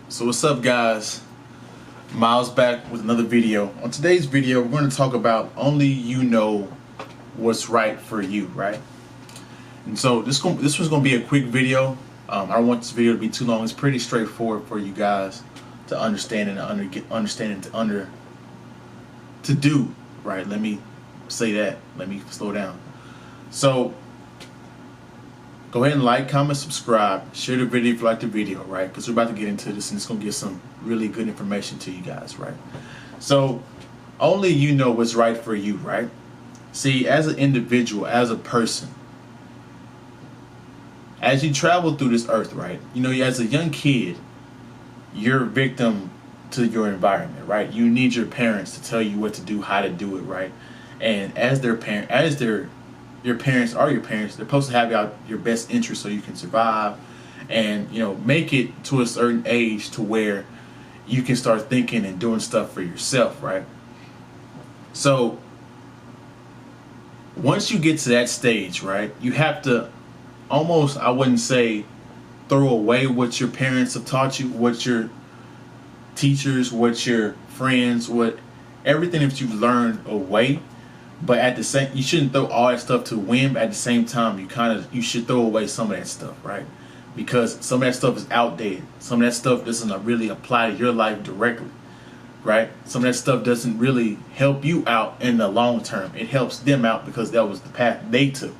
So what's up, guys? Miles back with another video. On today's video, we're going to talk about only you know what's right for you, right? And so this was going to be a quick video. I don't want this video to be too long. It's pretty straightforward for you guys to understand and to do, right? Let me say that. Let me slow down. So go ahead and like, comment, subscribe, share the video if you like the video, right? Because we're about to get into this and it's going to give some really good information to you guys, right? So only you know what's right for you, right? See, as an individual, as a person, as you travel through this earth, right? You know, as a young kid, you're a victim to your environment, right? You need your parents to tell you what to do, how to do it, right? And as their parent, your parents are your parents, they're supposed to have your best interest so you can survive and, you know, make it to a certain age to where you can start thinking and doing stuff for yourself, right? So once you get to that stage, right, you have to almost, I wouldn't say throw away what your parents have taught you, what your teachers, what your friends, what everything that you've learned away. But at the same, you shouldn't throw all that stuff to wind. At the same time, you should throw away some of that stuff, right? Because some of that stuff is outdated. Some of that stuff doesn't really apply to your life directly, right? Some of that stuff doesn't really help you out in the long term. It helps them out because that was the path they took,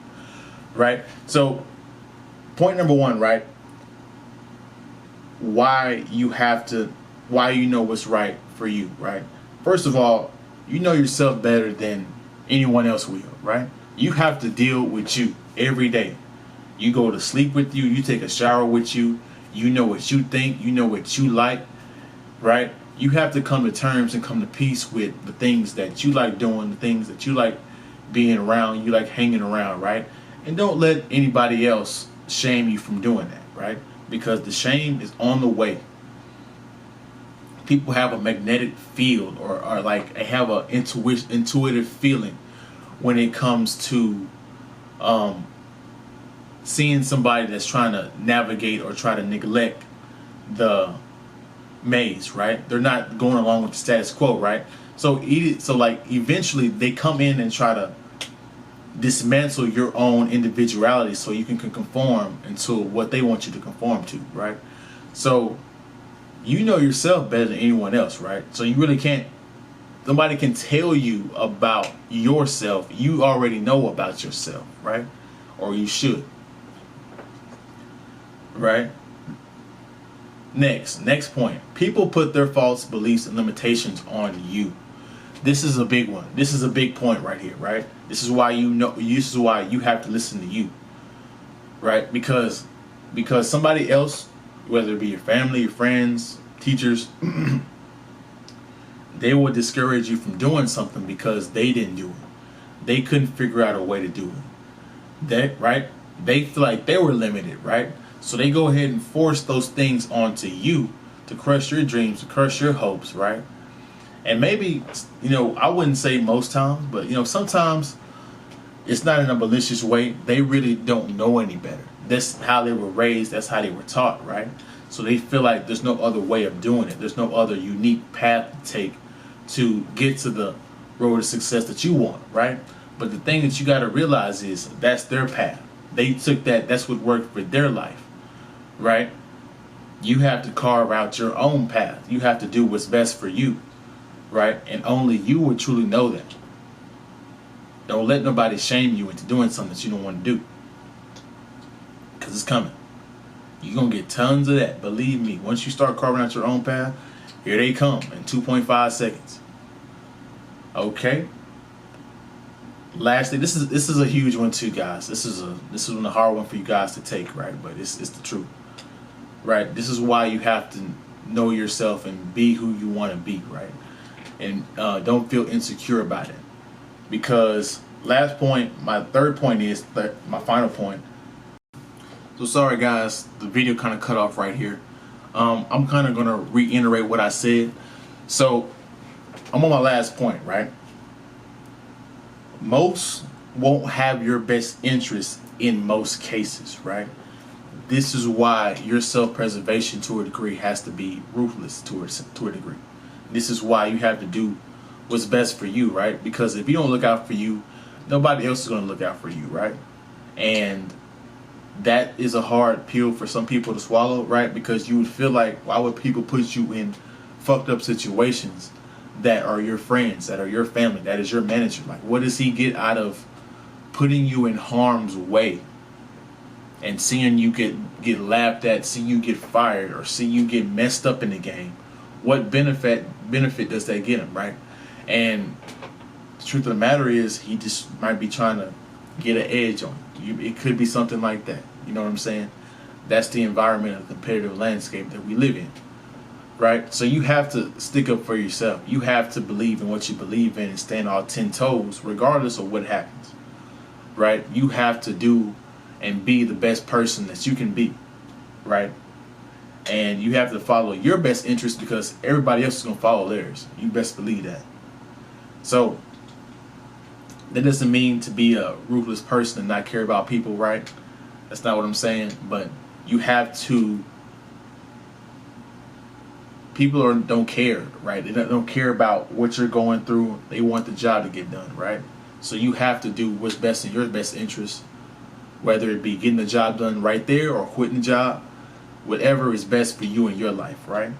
right? So point number one, right? Why you know what's right for you, right? First of all, you know yourself better than anyone else will, right? You have to deal with you every day. You go to sleep with you, you take a shower with you, you know what you think, you know what you like, right? You have to come to terms and come to peace with the things that you like doing, the things that you like being around, you like hanging around, right? And don't let anybody else shame you from doing that, right? Because the shame is on the way. People have a magnetic field or like they have a intuitive feeling when it comes to seeing somebody that's trying to navigate or try to neglect the maze, right? They're not going along with the status quo, right? So like eventually they come in and try to dismantle your own individuality so you can conform into what they want you to conform to, right? So you know yourself better than anyone else, right? So you really can't, nobody can tell you about yourself. You already know about yourself, right? Or you should, right? Next point. People put their false beliefs and limitations on you. This is a big one. This is a big point right here, right? This is why this is why you have to listen to you, right? Because somebody else, whether it be your family, your friends, teachers, they will discourage you from doing something because they didn't do it. They couldn't figure out a way to do it. Right? They feel like they were limited, right? So they go ahead and force those things onto you to crush your dreams, to crush your hopes, right? And maybe, you know, I wouldn't say most times, but, you know, sometimes it's not in a malicious way. They really don't know any better. That's how they were raised. That's how they were taught, right? So they feel like there's no other way of doing it. There's no other unique path to take to get to the road to success that you want, right? But the thing that you got to realize is that's their path. They took that. That's what worked for their life, right? You have to carve out your own path. You have to do what's best for you, right? And only you will truly know that. Don't let nobody shame you into doing something that you don't want to do. Because it's coming. You're going to get tons of that. Believe me. Once you start carving out your own path, here they come in 2.5 seconds. Okay. Lastly, this is a huge one too, guys. This is a hard one for you guys to take, right? But it's the truth. Right? This is why you have to know yourself and be who you want to be, right? And don't feel insecure about it. Because last point, my third point is my final point. So sorry guys, the video kind of cut off right here. I'm kind of going to reiterate what I said. So I'm on my last point, right? Most won't have your best interest in most cases, right? this is why your self-preservation to a degree has to be ruthless to a degree. This is why you have to do what's best for you, right? Because if you don't look out for you, nobody else is going to look out for you, right? And that is a hard pill for some people to swallow, right? Because you would feel like, why would people put you in fucked up situations that are your friends, that are your family, that is your manager? Like, what does he get out of putting you in harm's way and seeing you get laughed at, seeing you get fired, or seeing you get messed up in the game? What benefit does that get him, right? And the truth of the matter is, he just might be trying to get an edge on you. It could be something like that. You know what I'm saying? That's the environment of the competitive landscape that we live in, right? So you have to stick up for yourself. You have to believe in what you believe in and stand all 10 toes regardless of what happens, right? You have to do and be the best person that you can be, right? And you have to follow your best interest because everybody else is going to follow theirs. You best believe that. So that doesn't mean to be a ruthless person and not care about people, right? That's not what I'm saying. But you have to. People don't care, right? They don't care about what you're going through. They want the job to get done, right? So you have to do what's best in your best interest, whether it be getting the job done right there or quitting the job, whatever is best for you in your life, right?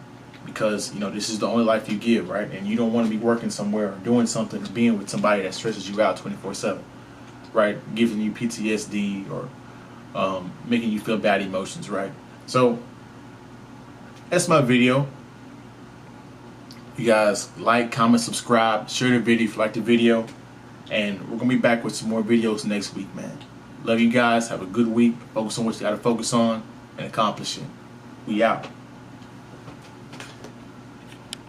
Because, you know, this is the only life you give, right? And you don't want to be working somewhere or doing something or being with somebody that stresses you out 24/7, right? Giving you PTSD or making you feel bad emotions, right? So that's my video. You guys like, comment, subscribe, share the video if you like the video. And we're going to be back with some more videos next week, man. Love you guys. Have a good week. Focus on what you got to focus on and accomplish it. We out.